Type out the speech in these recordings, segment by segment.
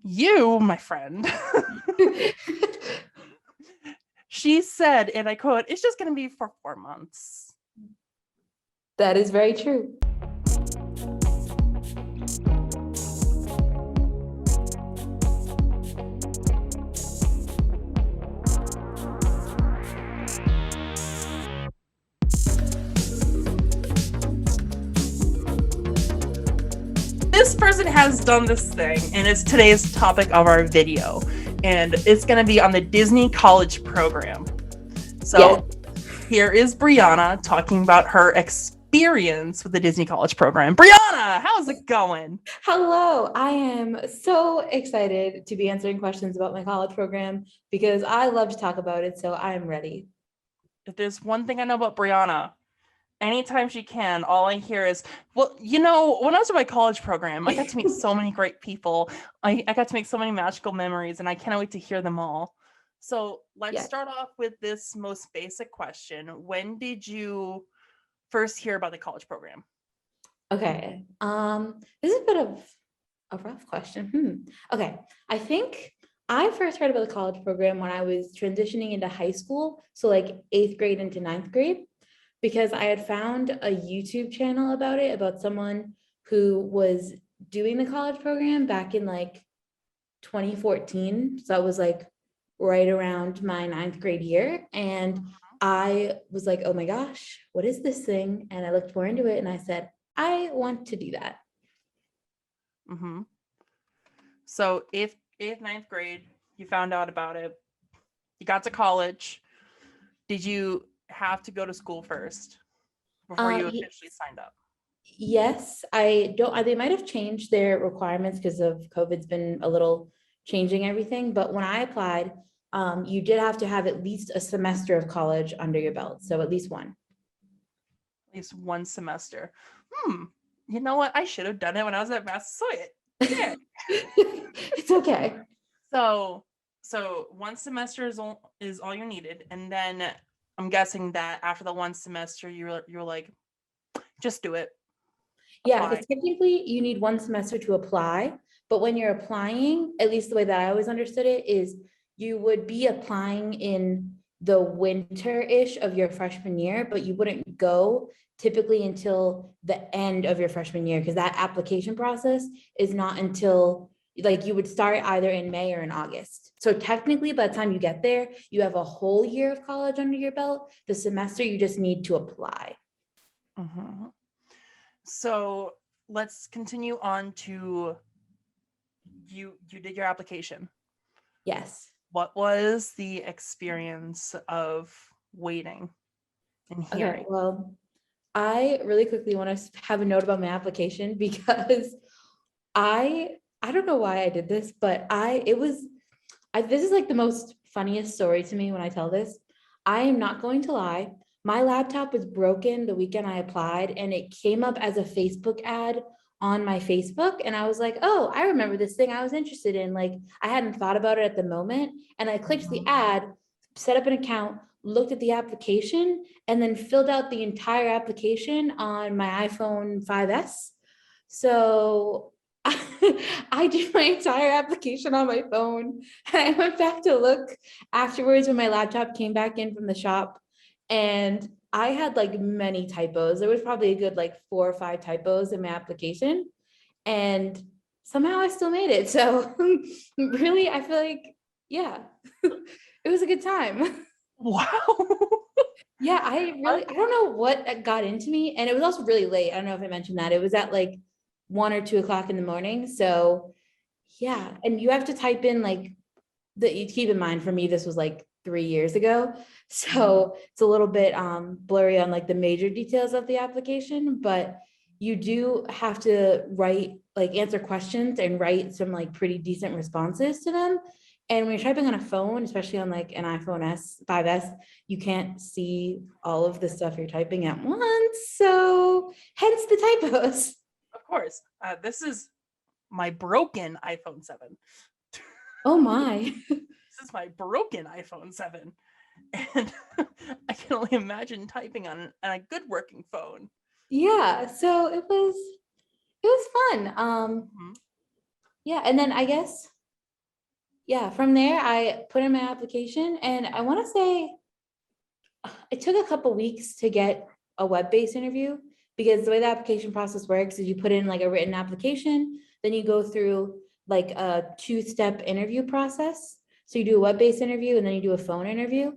You, my friend, she said, and I quote, it's just going to be for 4 months. That is very true. This person has done this thing, and it's today's topic of our video, and it's going to be on the Disney College Program. So Here is Brianna talking about her experience with the Disney College Program. Brianna, how's it going? Hello, I am so excited to be answering questions about my college program because I love to talk about it, so I am ready. If there's one thing I know about Brianna, anytime she can, all I hear is, well, when I was in my college program, I got to meet so many great people. I got to make so many magical memories, and I can't wait to hear them all. So let's start off with this most basic question. When did you first hear about the college program? Okay, this is a bit of a rough question. Okay, I think I first heard about the college program when I was transitioning into high school, so like 8th grade into 9th grade, because I had found a YouTube channel about it, about someone who was doing the college program back in like 2014. So I was like right around my 9th grade year. And I was like, oh my gosh, what is this thing? And I looked more into it and I said, I want to do that. Mm-hmm. So 8th, 9th grade, you found out about it. You got to college. Did you have to go to school first before you officially signed up? Yes, I don't, they might have changed their requirements because of COVID's been a little changing everything. But when I applied, you did have to have at least a semester of college under your belt. So at least one. At least one semester. You know what? I should have done it when I was at Massasoit. Yeah. It's okay. So one semester is all you needed. And then I'm guessing that after the one semester, you're like, just do it. Yeah, because technically you need one semester to apply. But when you're applying, at least the way that I always understood it, is you would be applying in the winter-ish of your freshman year, but you wouldn't go typically until the end of your freshman year, because that application process is not until, like, you would start either in May or in August. So technically, by the time you get there, you have a whole year of college under your belt. The semester you just need to apply. Mm-hmm. So let's continue on to you did your application. Yes. What was the experience of waiting and hearing? Okay, well, I really quickly want to have a note about my application because I don't know why I did this, but this is like the most funniest story to me when I tell this. I am not going to lie. My laptop was broken the weekend I applied, and it came up as a Facebook ad on my Facebook. And I was like, oh, I remember this thing I was interested in. Like, I hadn't thought about it at the moment. And I clicked the ad, set up an account, looked at the application, and then filled out the entire application on my iPhone 5S. So I did my entire application on my phone. I went back to look afterwards when my laptop came back in from the shop, and I had like many typos. There was probably a good like 4 or 5 typos in my application, and somehow I still made it. So really, I feel like, yeah, it was a good time. Wow. Yeah, I don't know what got into me. And it was also really late. I don't know if I mentioned that. It was at like 1 or 2 o'clock in the morning. So yeah. And you have to type in like you keep in mind, for me, this was like 3 years ago. So it's a little bit blurry on like the major details of the application, but you do have to answer questions and write some like pretty decent responses to them. And when you're typing on a phone, especially on like an iPhone 5S, you can't see all of the stuff you're typing at once. So hence the typos. Of course. This is my broken iPhone 7. Oh my. This is my broken iPhone 7. And I can only imagine typing on a good working phone. Yeah, so it was fun. Yeah, and then I guess yeah, from there, I put in my application, and I want to say it took a couple weeks to get a web-based interview, because the way the application process works is you put in like a written application, then you go through like a two-step interview process. So you do a web-based interview and then you do a phone interview.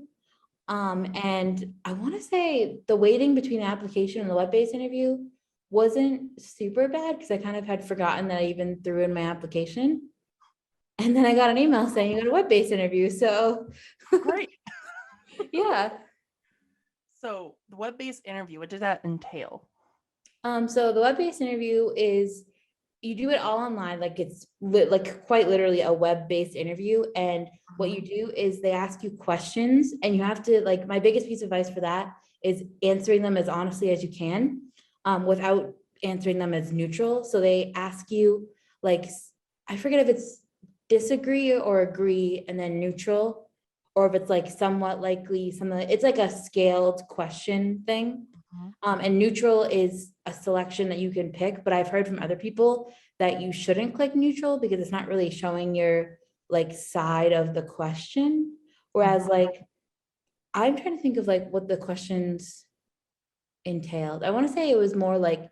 And I want to say the waiting between the application and the web-based interview wasn't super bad, because I kind of had forgotten that I even threw in my application. And then I got an email saying you got a web-based interview. So Great. yeah. So the web-based interview, what did that entail? So the web-based interview is, you do it all online, like it's like quite literally a web-based interview. And what you do is they ask you questions, and you have to, like, my biggest piece of advice for that is answering them as honestly as you can, without answering them as neutral. So they ask you, like, I forget if it's disagree or agree and then neutral, or if it's like somewhat likely, something, it's like a scaled question thing. And neutral is a selection that you can pick, but I've heard from other people that you shouldn't click neutral because it's not really showing your like side of the question. Whereas like, I'm trying to think of like what the questions entailed. I want to say it was more like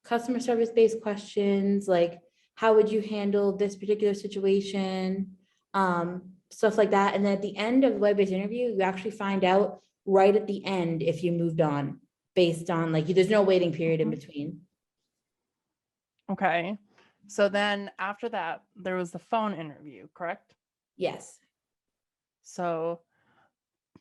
customer service based questions, like how would you handle this particular situation, stuff like that. And then at the end of the web-based interview, you actually find out right at the end if you moved on, based on like, there's no waiting period in between. Okay. So then after that, there was the phone interview, correct? Yes. So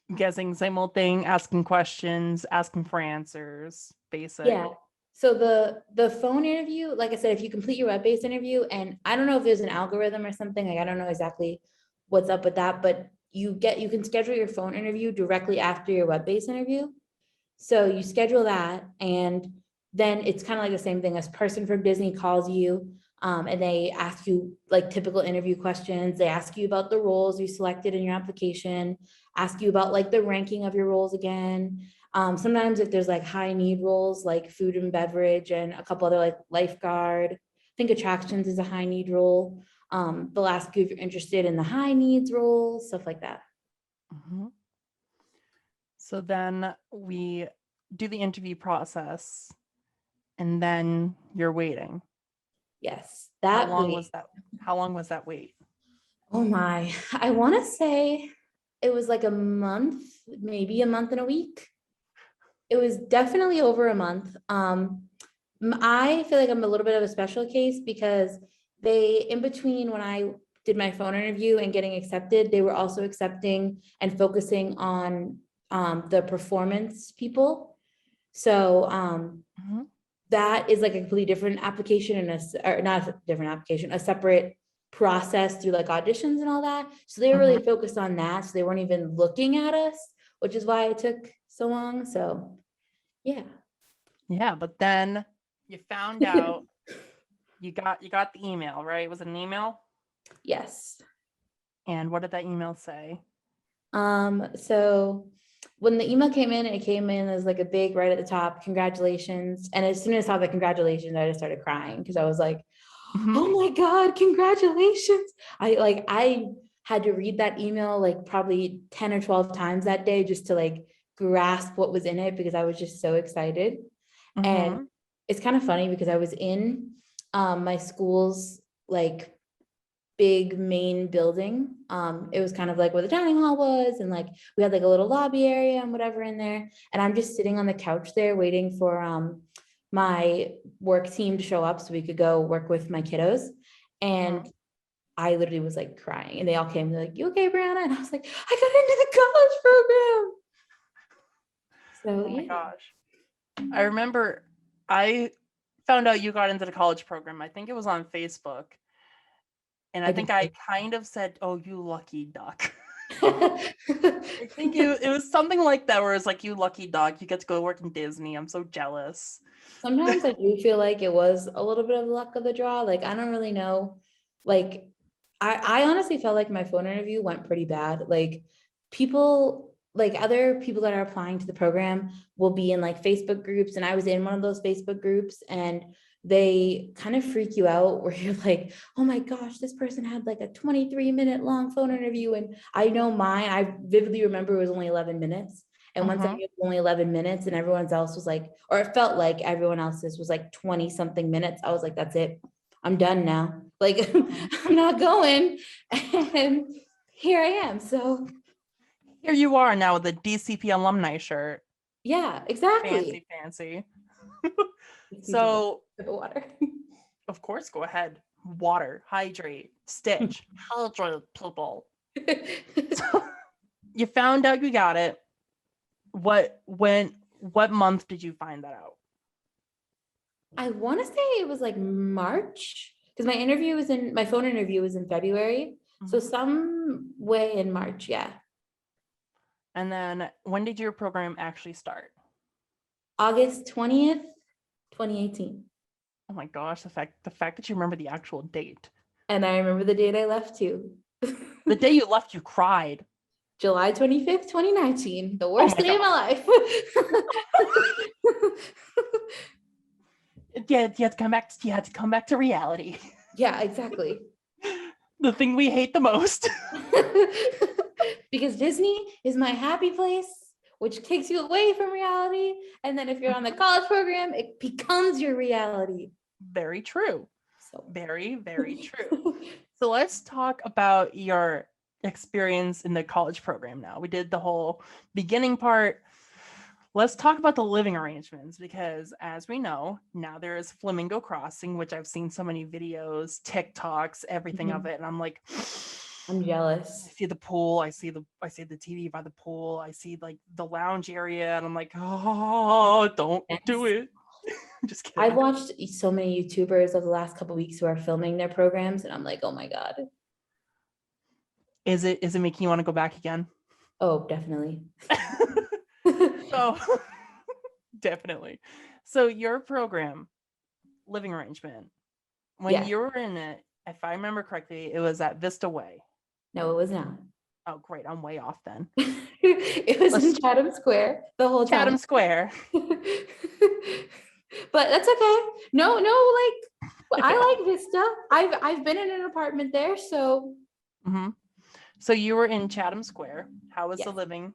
I'm guessing same old thing, asking questions, asking for answers, basic. Yeah. So the phone interview, like I said, if you complete your web-based interview, and I don't know if there's an algorithm or something, like I don't know exactly what's up with that, but you can schedule your phone interview directly after your web-based interview. So you schedule that, and then it's kind of like the same thing. As person from Disney calls you, and they ask you like typical interview questions. They ask you about the roles you selected in your application, ask you about like the ranking of your roles again. Sometimes if there's like high need roles like food and beverage and a couple other like lifeguard, I think attractions is a high need role. They'll ask you if you're interested in the high needs roles, stuff like that. Mhm. So then we do the interview process, and then you're waiting. Yes, How that long wait. was that? How long was that wait? Oh my, I want to say it was like a month, maybe a month and a week. It was definitely over a month. I feel like I'm a little bit of a special case because they, in between when I did my phone interview and getting accepted, they were also accepting and focusing on the performance people. So Mhm. that is like a completely different application, and or not a different application, a separate process through like auditions and all that. So they were really focused on that. So they weren't even looking at us, which is why it took so long. So yeah. Yeah, but then you found out you got the email, right? Was it an email? Yes. And what did that email say? So when the email came in, it came in as like a big right at the top, congratulations. And as soon as I saw the congratulations, I just started crying because I was like, Mhm. oh my God, congratulations. I had to read that email like probably 10 or 12 times that day just to like grasp what was in it, because I was just so excited. And Mhm. it's kind of funny because I was in my school's like big main building. It was kind of like where the dining hall was, and like we had like a little lobby area and whatever in there. And I'm just sitting on the couch there waiting for my work team to show up so we could go work with my kiddos. And I literally was like crying, and they all came, they're like, "You okay, Brianna?" And I was like, "I got into the college program." So Oh my yeah. gosh. I remember I found out you got into the college program. I think it was on Facebook. And I I think did. I kind of said, "Oh, you lucky duck." Sometimes I think it was something like that, where it's like, "You lucky duck, you get to go work in Disney. I'm so jealous." I do feel like it was a little bit of luck of the draw. Like, I don't really know. Like, I honestly felt like my phone interview went pretty bad. Like, people, like other people that are applying to the program will be in like Facebook groups. And I was in one of those Facebook groups, and they kind of freak you out where you're like, oh my gosh, this person had like a 23-minute long phone interview. And I know mine, I vividly remember it was only 11 minutes. And once I knew it was only 11 minutes and everyone else was like, or it felt like everyone else's was like 20 something minutes, I was like, that's it. I'm done now. Like, I'm not going. And here I am. So here you are now with a DCP alumni shirt. yeah, exactly. Fancy. So, water. of course, go ahead. Water, hydrate, stitch, hydrate people. So, you found out you got it. What month did you find that out? I want to say it was like March, because my phone interview was in February. So some way in March, yeah. And then when did your program actually start? August 20th, 2018. Oh my gosh, the fact that you remember the actual date. And I remember the date I left too. The day you left, you cried. July 25th, 2019, the worst day of my life. Yeah, you had to come back to reality. Yeah, exactly. The thing we hate the most. Because Disney is my happy place, which takes you away from reality. And then if you're on the college program, it becomes your reality. Very true. So very, very true. So let's talk about your experience in the college program now. We did the whole beginning part. Let's talk about the living arrangements, because as we know, now there is Flamingo Crossing, which I've seen so many videos, TikToks, everything of it. And I'm like, I'm jealous. I see the pool, I see the TV by the pool, I see like the lounge area, and I'm like, oh, don't do it. Just kidding. I've watched so many YouTubers over the last couple of weeks who are filming their programs, and I'm like, oh my God. Is it making you want to go back again? Oh, definitely. So definitely. So your program, living arrangement, when you were in it, if I remember correctly, it was at Vista Way. No, it was not. Oh, great. I'm way off then. It was in Chatham Square the whole time. Chatham Square. But that's okay. No, like I like Vista. I've been in an apartment there, so. So you were in Chatham Square. How was the living?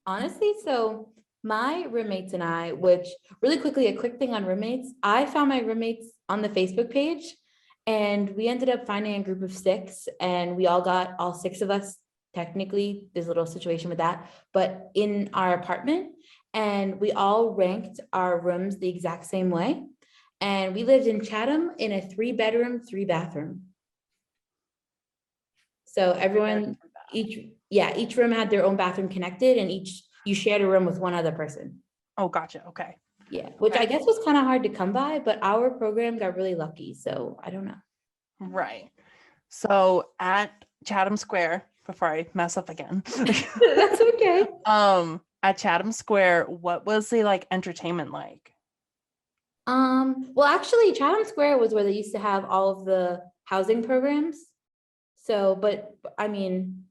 Honestly, so my roommates and I, which really quickly, a quick thing on roommates, I found my roommates on the Facebook page, and we ended up finding a group of 6, and we all 6 of us, technically, there's a little situation with that, but in our apartment, and we all ranked our rooms the exact same way. And we lived in Chatham in a 3-bedroom, 3-bathroom. So everyone, each room had their own bathroom connected, and you shared a room with one other person. Oh, gotcha. Okay. Yeah, which I guess was kind of hard to come by, but our program got really lucky. So I don't know. Right. So at Chatham Square, before I mess up again. That's okay. At Chatham Square, what was the like entertainment like? Well, actually, Chatham Square was where they used to have all of the housing programs. So, but I mean,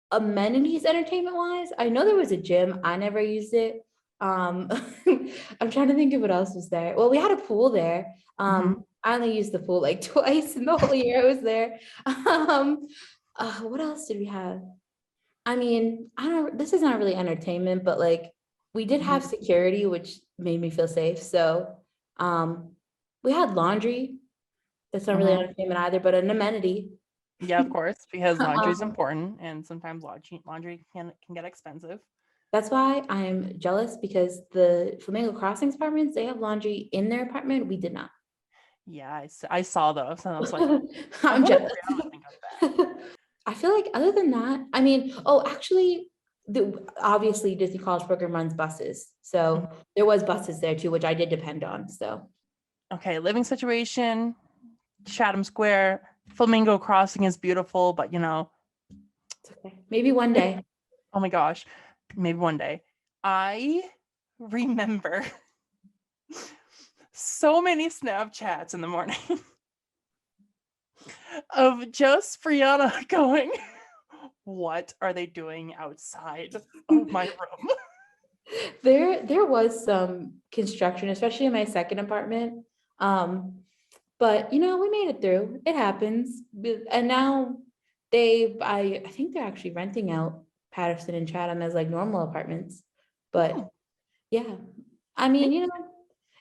amenities entertainment wise, I know there was a gym. I never used it. I'm trying to think of what else was there. Well, we had a pool there. I only used the pool like twice in the whole year I was there. What else did we have? I mean, this is not really entertainment, but like we did have security, which made me feel safe. So we had laundry. That's not really entertainment either, but an amenity. Yeah, of course, because laundry is important, and sometimes laundry can get expensive. That's why I'm jealous, because the Flamingo Crossings apartments, they have laundry in their apartment. We did not. Yeah, I saw those, and I was like, I'm jealous. I feel like other than that, I mean, actually, obviously Disney College Program runs buses. So there was buses there too, which I did depend on. So. Okay, living situation, Chatham Square, Flamingo Crossing is beautiful, but it's okay. Maybe one day. Oh my gosh, maybe one day. I remember so many Snapchats in the morning of just Brianna going, what are they doing outside of my room? There was some construction, especially in my second apartment. But you know, we made it through. It happens. And now I think they're actually renting out Patterson and Chatham as like normal apartments. But Oh, yeah, I mean, you neat. know,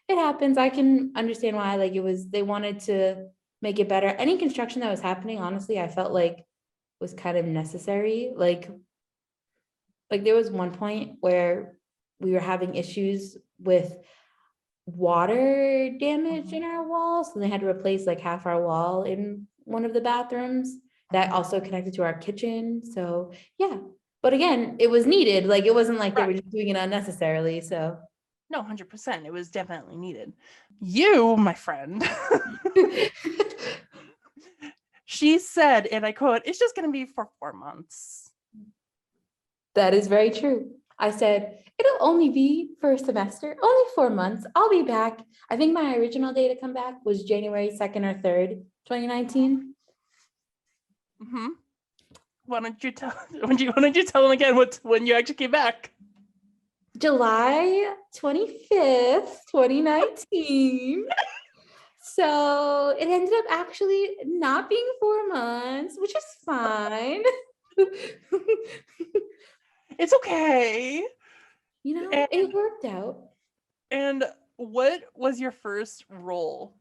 it happens. I can understand why, like they wanted to make it better. Any construction that was happening, honestly, I felt like was kind of necessary. Like there was one point where we were having issues with water damage in our walls, so they had to replace like half our wall in one of the bathrooms that also connected to our kitchen. So yeah, but again, it was needed. Like it wasn't like they were Right. just doing it unnecessarily. So No, 100%. It was definitely needed. You, my friend, she said, and I quote, it's just going to be for 4 months. that is very true. I said, it'll only be for a semester, only 4 months. I'll be back. I think my original day to come back was January 2nd or 3rd, 2019. Mm-hmm. Why don't you tell? Why don't you tell them again when you actually came back? July 25th, 2019. So it ended up actually not being 4 months, which is fine. It's okay. You know, And, it worked out. and what was your first role?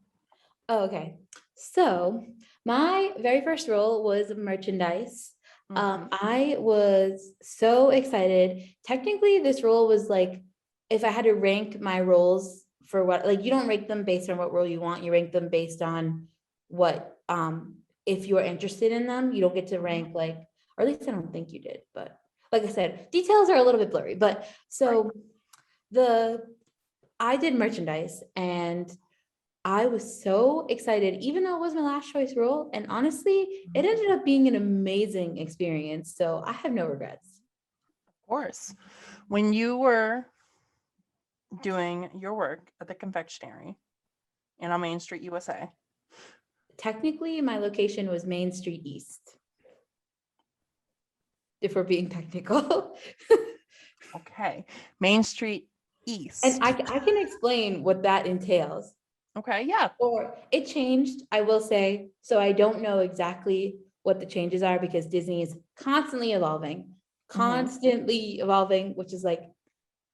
Oh, okay. So my very first role was merchandise. Mhm. I was so excited. Technically, this role was like, if I had to rank my roles for what, like you don't rank them based on what role you want, you rank them based on what, if you are interested in them, you don't get to rank like, or at least I don't think you did, but like I said, details are a little bit blurry, but so the, I did merchandise and I was so excited, even though it was my last choice role. And honestly, it ended up being an amazing experience. So I have no regrets. Of course. When you were doing your work at the confectionery and on Main Street, USA. Technically, my location was Main Street East, if we're being technical. Okay. Main Street East. And I can explain what that entails. Okay, yeah. Or it changed, I will say. So I don't know exactly what the changes are because Disney is constantly evolving, which is like,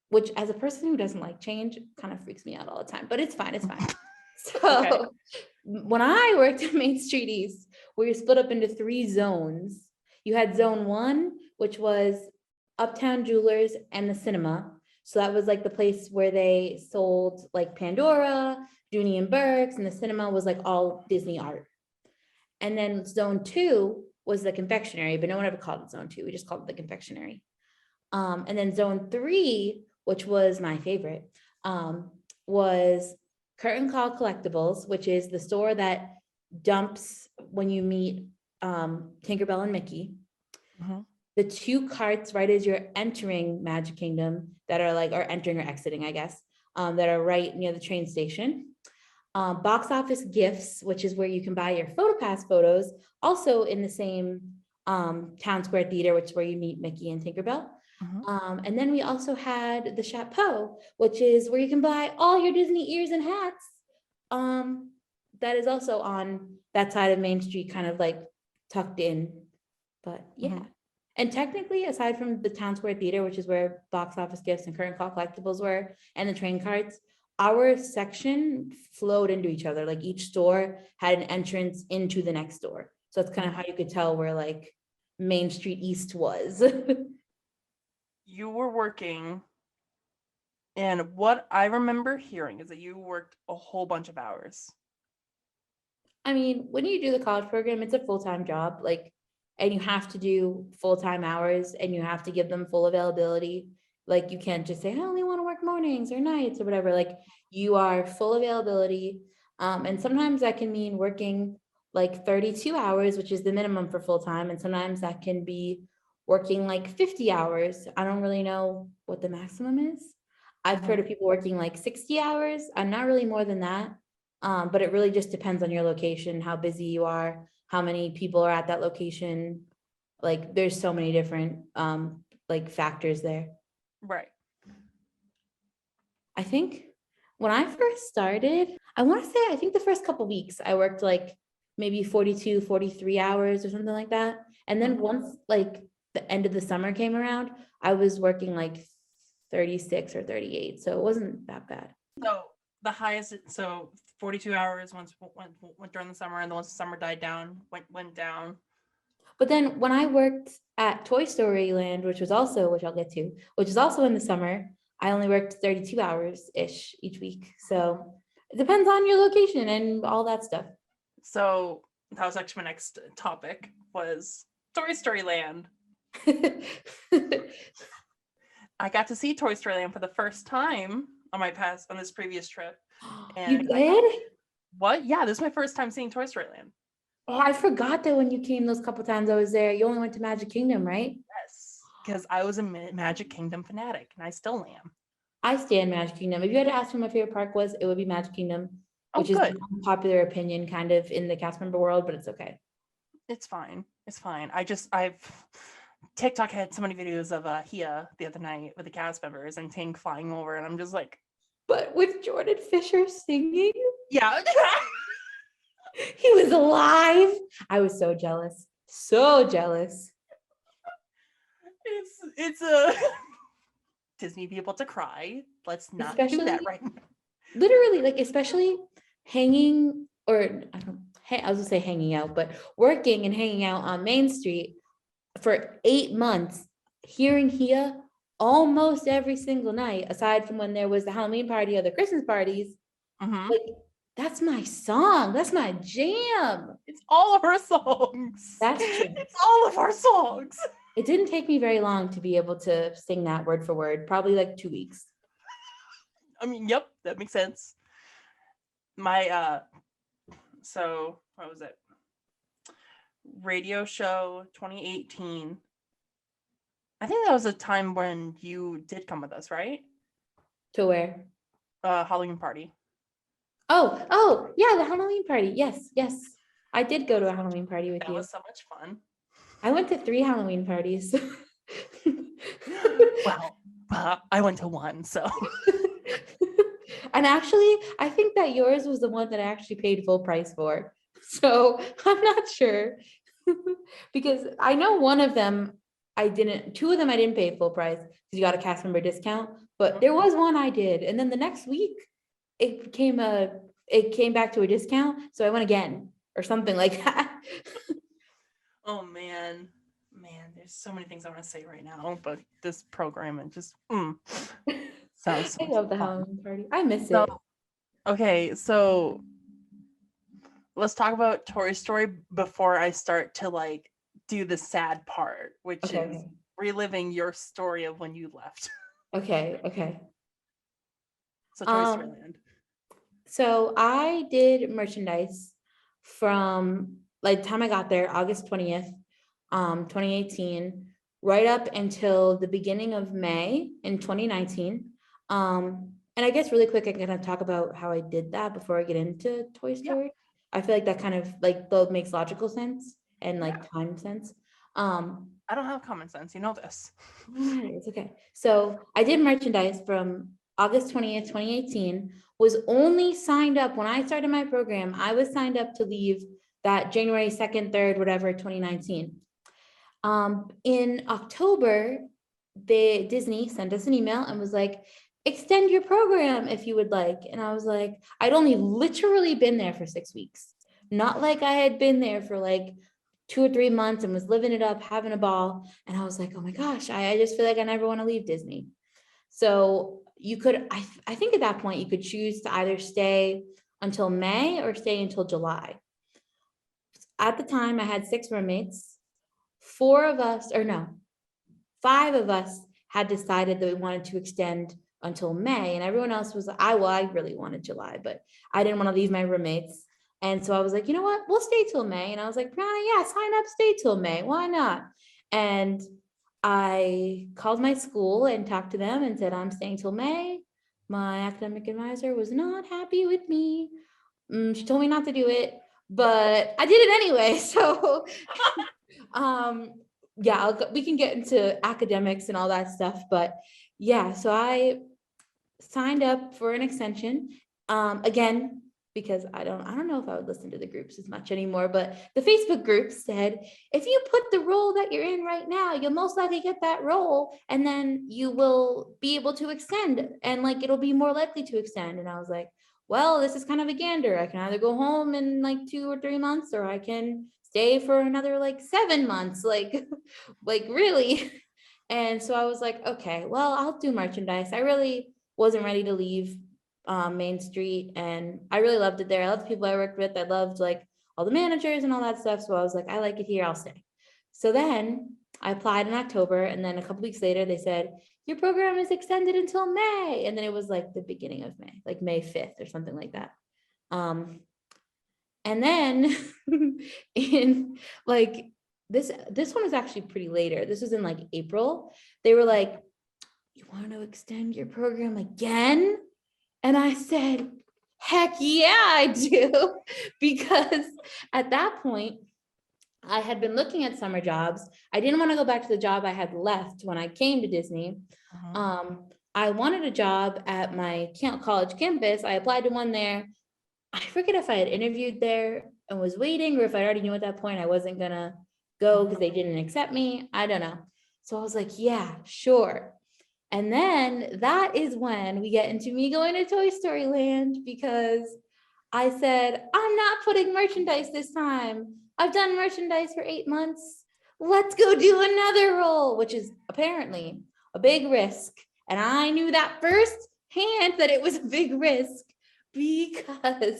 which as a person who doesn't like change kind of freaks me out all the time, but it's fine. It's fine. So Okay. when I worked at Main Street East, we were split up into 3 zones. You had zone 1, which was Uptown Jewelers and the cinema. So that was like the place where they sold like Pandora, Dooney and Burke's, and the cinema was like all Disney art. And then zone 2 was the confectionery, but no one ever called it zone 2. We just called it the confectionery. And then zone 3, which was my favorite, was Curtain Call Collectibles, which is the store that dumps when you meet Tinkerbell and Mickey. Mhm. The 2 carts right as you're entering Magic Kingdom that are like, or entering or exiting, I guess, that are right near the train station. Box office gifts, which is where you can buy your PhotoPass photos, also in the same Town Square Theater, which is where you meet Mickey and Tinkerbell. And then we also had the Chapeau, which is where you can buy all your Disney ears and hats. That is also on that side of Main Street, kind of like tucked in. But yeah. And technically, aside from the Town Square Theater, which is where box office gifts and current call collectibles were, and the train carts, our section flowed into each other. Like each store had an entrance into the next door. So that's kind of how you could tell where like Main Street East was. You were working, and what I remember hearing is that you worked a whole bunch of hours. I mean, when you do the college program, it's a full-time job, like, and you have to do full-time hours and you have to give them full availability. Like you can't just say, I only want to work mornings or nights or whatever. Like you are full availability. And sometimes that can mean working like 32 hours, which is the minimum for full-time. And sometimes that can be working like 50 hours. I don't really know what the maximum is. I've heard of people working like 60 hours. I'm not really more than that. But it really just depends on your location, how busy you are, how many people are at that location. Like there's so many different like factors there. Right. I think when I first started, I want to say, I think the first couple weeks I worked like maybe 42, 43 hours or something like that. And then once like the end of the summer came around, I was working like 36 or 38. So it wasn't that bad. So the highest, so 42 hours went during the summer, and then once the summer died down, went down. But then when I worked at Toy Story Land, which I'll get to, which is also in the summer, I only worked 32 hours-ish each week. So it depends on your location and all that stuff. So that was actually my next topic, was Toy Story Land. I got to see Toy Story Land for the first time on this previous trip. And You did? What? Yeah, this is my first time seeing Toy Story Land. Oh, I forgot that when you came those couple times I was there, you only went to Magic Kingdom, right? Yes, because I was a Magic Kingdom fanatic, and I still am. I stand Magic Kingdom. If you had to ask me what my favorite park was, it would be Magic Kingdom, which is an unpopular opinion kind of in the cast member world, but it's okay. It's fine. It's fine. TikTok had so many videos of Hia the other night with the cast members and Tink flying over, and I'm just like, but with Jordan Fisher singing, yeah. he was alive. I was so jealous. So jealous. It's a Disney people to cry. Let's not do that right now. Literally, like, especially hanging, or I was gonna say hanging out, but working and hanging out on Main Street for 8 months, hearing Hia almost every single night, aside from when there was the Halloween party or the Christmas parties. Like, that's my song. That's my jam. It's all of our songs. That's true. It's all of our songs. It didn't take me very long to be able to sing that word for word, probably like 2 weeks. I mean, yep, that makes sense. My so what was it? Radio show 2018. I think that was a time when you did come with us, right? To where? Halloween party. Oh, yeah, the Halloween party. Yes. I did go to a Halloween party with you. That was so much fun. I went to 3 Halloween parties. Well, I went to 1, so. And actually, I think that yours was the one that I actually paid full price for. So I'm not sure. Because I know one of them, 2 of them I didn't pay full price because you got a cast member discount, but there was one I did. And then the next week, it came back to a discount. So I went again or something like that. Oh man, there's so many things I want to say right now, but this program, it just sounds so I love the Halloween party. I miss it. Okay, so let's talk about Toy Story before I start to like do the sad part, which is reliving your story of when you left. Okay. So Toy Story Land. So I did merchandise from like the time I got there, August 20th, 2018, right up until the beginning of May in 2019. And I guess really quick, I'm gonna talk about how I did that before I get into Toy Story. I feel like that kind of like both makes logical sense and like time sense. I don't have common sense, you know this. It's okay. So I did merchandise from August 20th, 2018, was only signed up when I started my program. I was signed up to leave that January 2nd, 3rd, whatever, 2019. In October, Disney sent us an email and was like, extend your program if you would like. And I was like, I'd only literally been there for 6 weeks. Not like I had been there for like 2 or 3 months and was living it up, having a ball. And I was like, oh my gosh, I just feel like I never want to leave Disney. So you could, I think at that point you could choose to either stay until May or stay until July. At the time I had 6 roommates. 5 of us had decided that we wanted to extend until May, and everyone else was, I really wanted July, but I didn't want to leave my roommates. And so I was like, you know what, we'll stay till May. And I was like, Brianna, yeah, sign up, stay till May. Why not? And I called my school and talked to them and said, I'm staying till May. My academic advisor was not happy with me. She told me not to do it, but I did it anyway. So, yeah, we can get into academics and all that stuff, but yeah, so I signed up for an extension. Again, because I don't know if I would listen to the groups as much anymore, but the Facebook group said, if you put the role that you're in right now, you'll most likely get that role, and then you will be able to extend, and like it'll be more likely to extend. And I was like, well, this is kind of a gander. I can either go home in like 2 or 3 months, or I can stay for another like 7 months, like like really. And so I was like, okay, well, I'll do merchandise. I really wasn't ready to leave Main Street, and I really loved it there. I loved the people I worked with. I loved like all the managers and all that stuff. So I was like, I like it here, I'll stay. So then I applied in October, and then a couple weeks later they said, your program is extended until May. And then it was like the beginning of May, like May 5th or something like that. And then in like this one is actually pretty later. This was in like April. They were like, you want to extend your program again? And I said, heck yeah, I do. Because at that point, I had been looking at summer jobs. I didn't want to go back to the job I had left when I came to Disney. I wanted a job at my college campus. I applied to one there. I forget if I had interviewed there and was waiting, or if I already knew at that point I wasn't gonna go because they didn't accept me. I don't know. So I was like, yeah, sure. And then that is when we get into me going to Toy Story Land, because I said, I'm not putting merchandise this time. I've done merchandise for 8 months. Let's go do another role, which is apparently a big risk. And I knew that firsthand that it was a big risk, because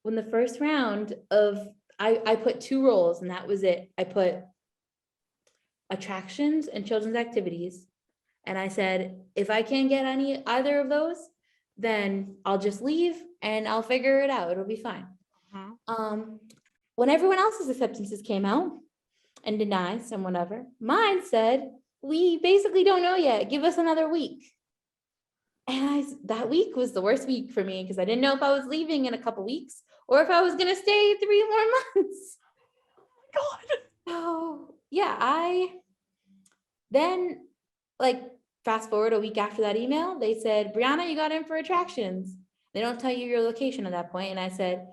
when the first round of, I put 2 roles and that was it. I put attractions and children's activities. And I said, if I can't get either of those, then I'll just leave and I'll figure it out. It'll be fine. When everyone else's acceptances came out and denies and whatever, mine said, we basically don't know yet. Give us another week. And that week was the worst week for me, because I didn't know if I was leaving in a couple weeks or if I was going to stay 3 more months. God. So yeah, then like fast forward a week after that email, they said, Brianna, you got in for attractions. They don't tell you your location at that point. And I said,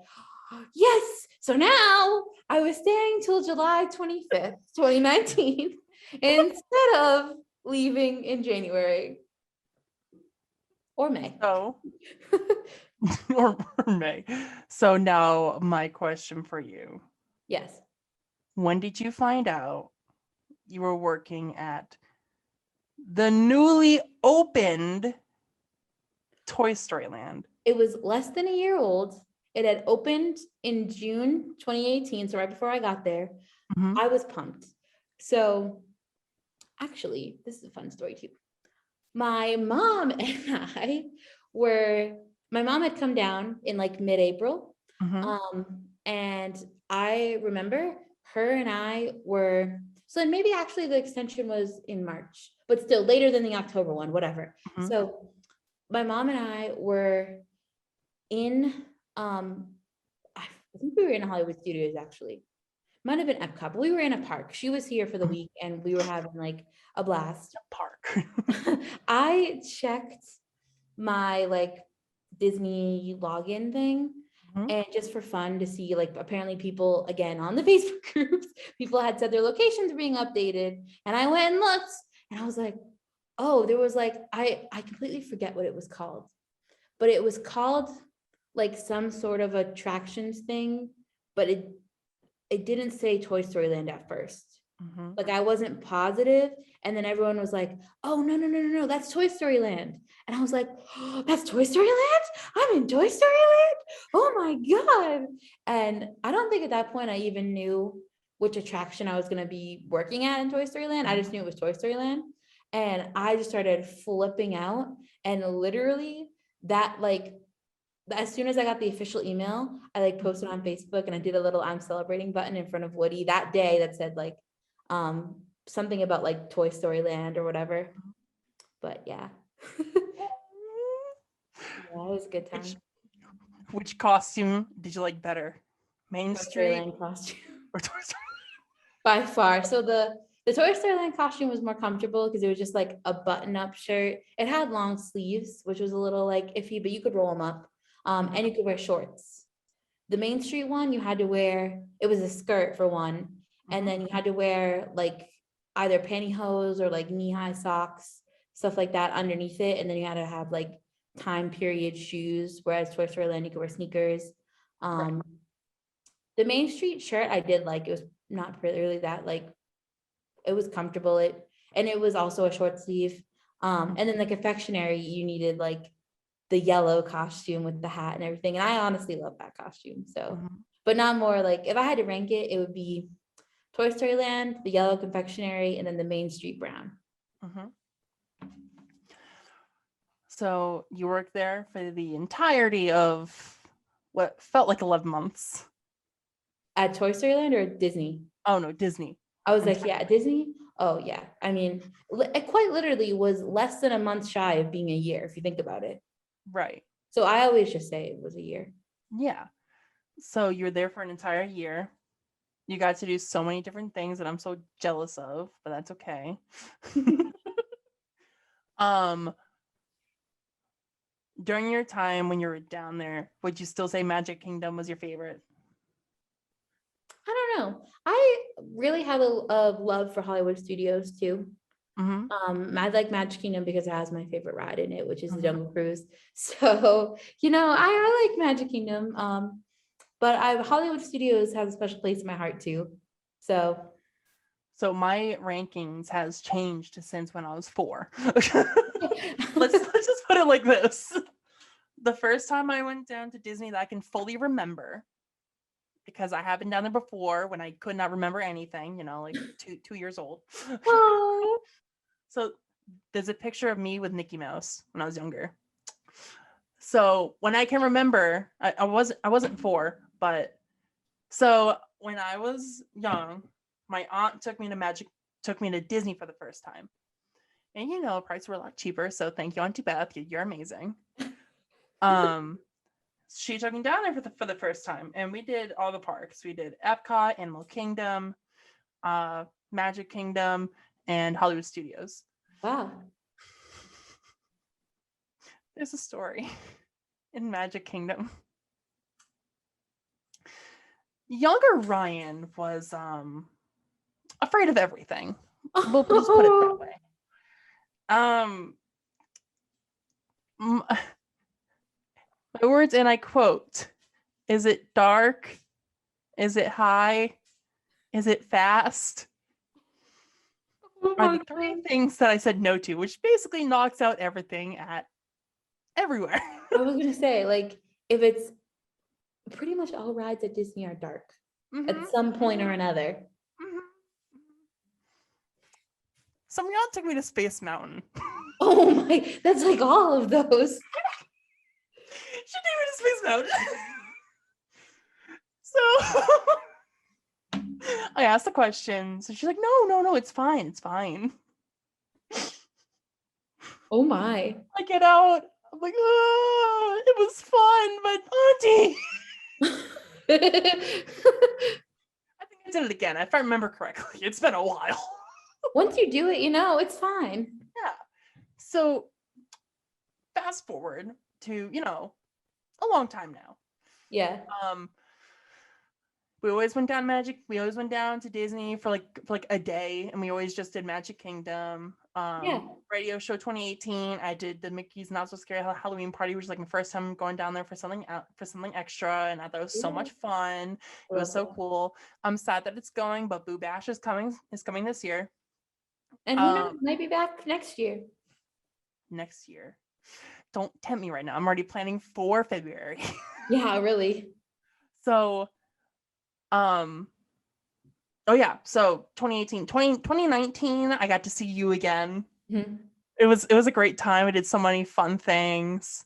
yes. So now I was staying till July 25th, 2019, instead of leaving in January or May. So, or May. So now my question for you. Yes. When did you find out you were working at the newly opened Toy Story Land? It was less than a year old. It had opened in June 2018, so right before I got there. I was pumped. So actually, this is a fun story too. My mom and my mom had come down in like mid-April. And I remember her and I were, so maybe actually the extension was in March, but still later than the October one, whatever. So my mom and I were in, I think we were in Hollywood Studios actually. Might have been Epcot, but we were in a park. She was here for the week and we were having like a blast. Park. I checked my like Disney login thing, and just for fun to see, like, apparently people, again, on the Facebook groups, people had said their locations were being updated, and I went and looked, and I was like, oh, there was like, I completely forget what it was called, but it was called like some sort of attractions thing, but it didn't say Toy Story Land at first. Like I wasn't positive. And then everyone was like, oh, no, that's Toy Story Land. And I was like, oh, that's Toy Story Land? I'm in Toy Story Land? Oh my God. And I don't think at that point I even knew which attraction I was going to be working at in Toy Story Land. I just knew it was Toy Story Land. And I just started flipping out. And literally that, like, as soon as I got the official email, I like posted on Facebook and I did a little I'm celebrating button in front of Woody that day that said like something about like Toy Story Land or whatever. But yeah. Yeah, it was a good time. Which costume did you like better? Main Toy Story Street Land costume. or Toy Story? By far. So the The Toy Story Land costume was more comfortable because it was just like a button-up shirt. It had long sleeves, which was a little like iffy, but you could roll them up. And you could wear shorts. The Main Street one, you had to wear, it was a skirt for one, and then you had to wear like either pantyhose or like knee-high socks, stuff like that underneath it. And then you had to have like time period shoes, whereas Toy Story Land, you could wear sneakers. Right. The Main Street shirt I did like, it was not really that like, it was comfortable. And it was also a short sleeve. And then the confectionery, you needed like the yellow costume with the hat and everything. And I honestly love that costume. So, but not more like, if I had to rank it, it would be Toy Story Land, the yellow confectionery, and then the Main Street brown. So you worked there for the entirety of what felt like 11 months. At Toy Story Land or Disney? Oh no, Disney. I was like, yeah, Disney. Oh yeah. I mean, it quite literally was less than a month shy of being a year, if you think about it. Right. So I always just say it was a year. Yeah. So you were there for an entire year. You got to do so many different things that I'm so jealous of, but that's okay. During your time when you were down there, would you still say Magic Kingdom was your favorite? I don't know. I really have a love for Hollywood Studios too. I like Magic Kingdom because it has my favorite ride in it, which is the Jungle Cruise. So, I like Magic Kingdom. But Hollywood Studios has a special place in my heart too. So my rankings has changed since when I was 4. let's just put it like this. The first time I went down to Disney that I can fully remember, because I have been down there before when I could not remember anything, like 2 years old. So there's a picture of me with Mickey Mouse when I was younger. So when I can remember, I wasn't 4, but so when I was young, my aunt took me to Disney for the first time. And prices were a lot cheaper. So thank you, Auntie Beth. You're amazing. She took me down there for the first time, and we did all the parks. We did Epcot, Animal Kingdom, Magic Kingdom, and Hollywood Studios. Wow. There's a story in Magic Kingdom. Younger Ryan was afraid of everything. We'll just put it that way. My words, and I quote, "Is it dark? Is it high? Is it fast?" Are the 3 things that I said no to, which basically knocks out everything at everywhere. I was gonna say, like, if it's pretty much all rides at Disney are dark at some point or another. So y'all took me to Space Mountain. Oh my, that's like all of those. She took me to Space Mountain. So I asked the questions, and she's like, no, it's fine. It's fine. Oh my. I get out. I'm like, oh, it was fun, but Auntie. I think I did it again. If I remember correctly. It's been a while. Once you do it, it's fine. Yeah. So fast forward to, a long time now. Yeah. We always went down to Disney for like a day, and we always just did Magic Kingdom. Radio Show 2018, I did the Mickey's Not So Scary Halloween Party, which was like my first time going down there for something extra, and I thought it was so much fun. It was so cool. I'm sad that it's going, but Boo Bash is coming this year. And who knows, might be back next year. Next year. Don't tempt me right now. I'm already planning for February. Yeah, really. So, so 2019, I got to see you again. It was a great time. I did so many fun things.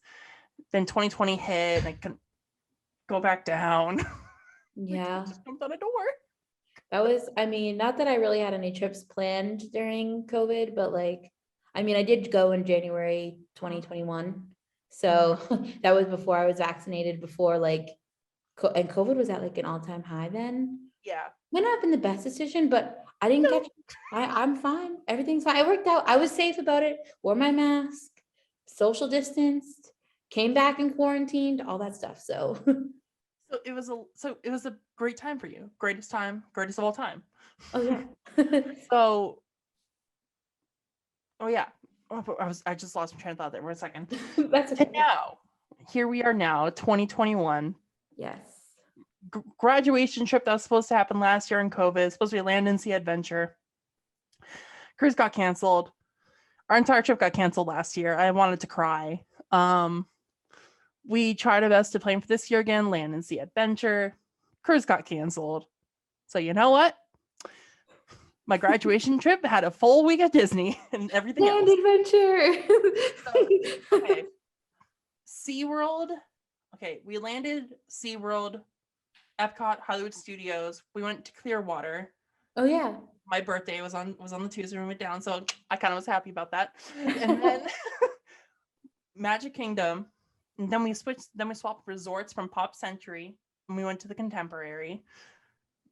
Then 2020 hit, and I couldn't go back down. Yeah. Just jumped on a door. That was, not that I really had any trips planned during COVID, but I did go in January 2021. So that was before I was vaccinated, before and COVID was at an all-time high then. Yeah. Might not have been the best decision, but I didn't catch it. I'm fine. Everything's fine. It worked out. I was safe about it. Wore my mask, social distanced, came back and quarantined, all that stuff. So So it was a great time for you. Greatest of all time. oh yeah. So oh yeah. I just lost my train of thought there for a second. That's And okay. now, here we are now, 2021. Yes. Graduation trip that was supposed to happen last year in COVID, supposed to be a land and sea adventure. Cruise got canceled. Our entire trip got canceled last year. I wanted to cry. We tried our best to plan for this year again, land and sea adventure. Cruise got canceled. So you know what? My graduation trip had a full week at Disney and everything Land else. adventure. So, okay. SeaWorld. Okay, we landed SeaWorld, Epcot, Hollywood Studios. We went to Clearwater. Oh yeah. My birthday was on the Tuesday when we went down, so I kind of was happy about that. And then Magic Kingdom, and then we swapped resorts from Pop Century, and we went to the Contemporary.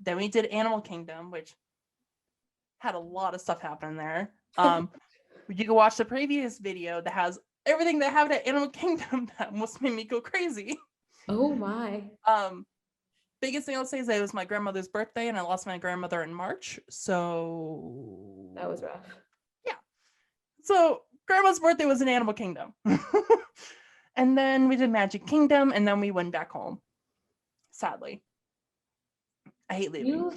Then we did Animal Kingdom, which had a lot of stuff happening there. You can watch the previous video that has everything that happened at Animal Kingdom that almost made me go crazy. Oh my. Biggest thing I'll say is that it was my grandmother's birthday and I lost my grandmother in March. So That was rough. yeah. So grandma's birthday was in Animal Kingdom. And then we did Magic Kingdom and then we went back home. Sadly. I hate leaving.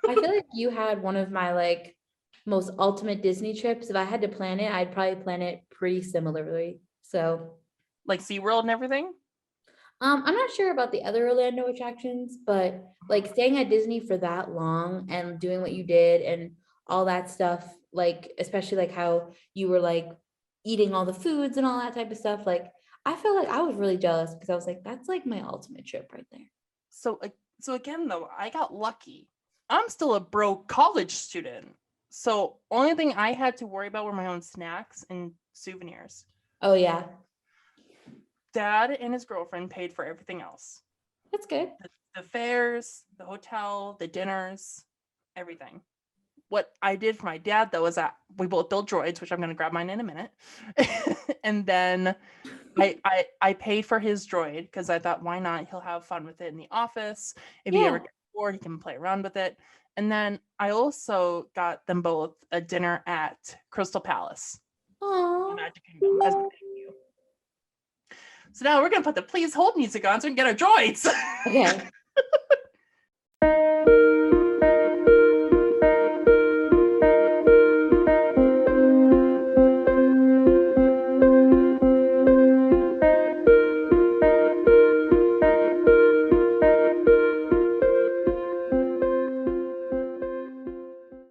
I feel like you had one of my like most ultimate Disney trips. If I had to plan it, I'd probably plan it pretty similarly. So Like SeaWorld and everything? I'm not sure about the other Orlando attractions, but like staying at Disney for that long and doing what you did and all that stuff, like especially like how you were like eating all the foods and all that type of stuff. Like I felt like I was really jealous because I was like, that's like my ultimate trip right there. So again though, I got lucky. I'm still a broke college student. So only thing I had to worry about were my own snacks and souvenirs. Oh yeah, Dad and his girlfriend paid for everything else. that's good. The fares, the hotel, the dinners, everything. What I did for my dad though is that we both built droids, which I'm gonna grab mine in a minute. And then I paid for his droid because I thought, why not? He'll have fun with it in the office. If he ever gets bored, he can play around with it. And then I also got them both a dinner at Crystal Palace, Oh, Magic Kingdom, as a thank you. So now we're gonna put the please hold music on so we can get our droids. okay.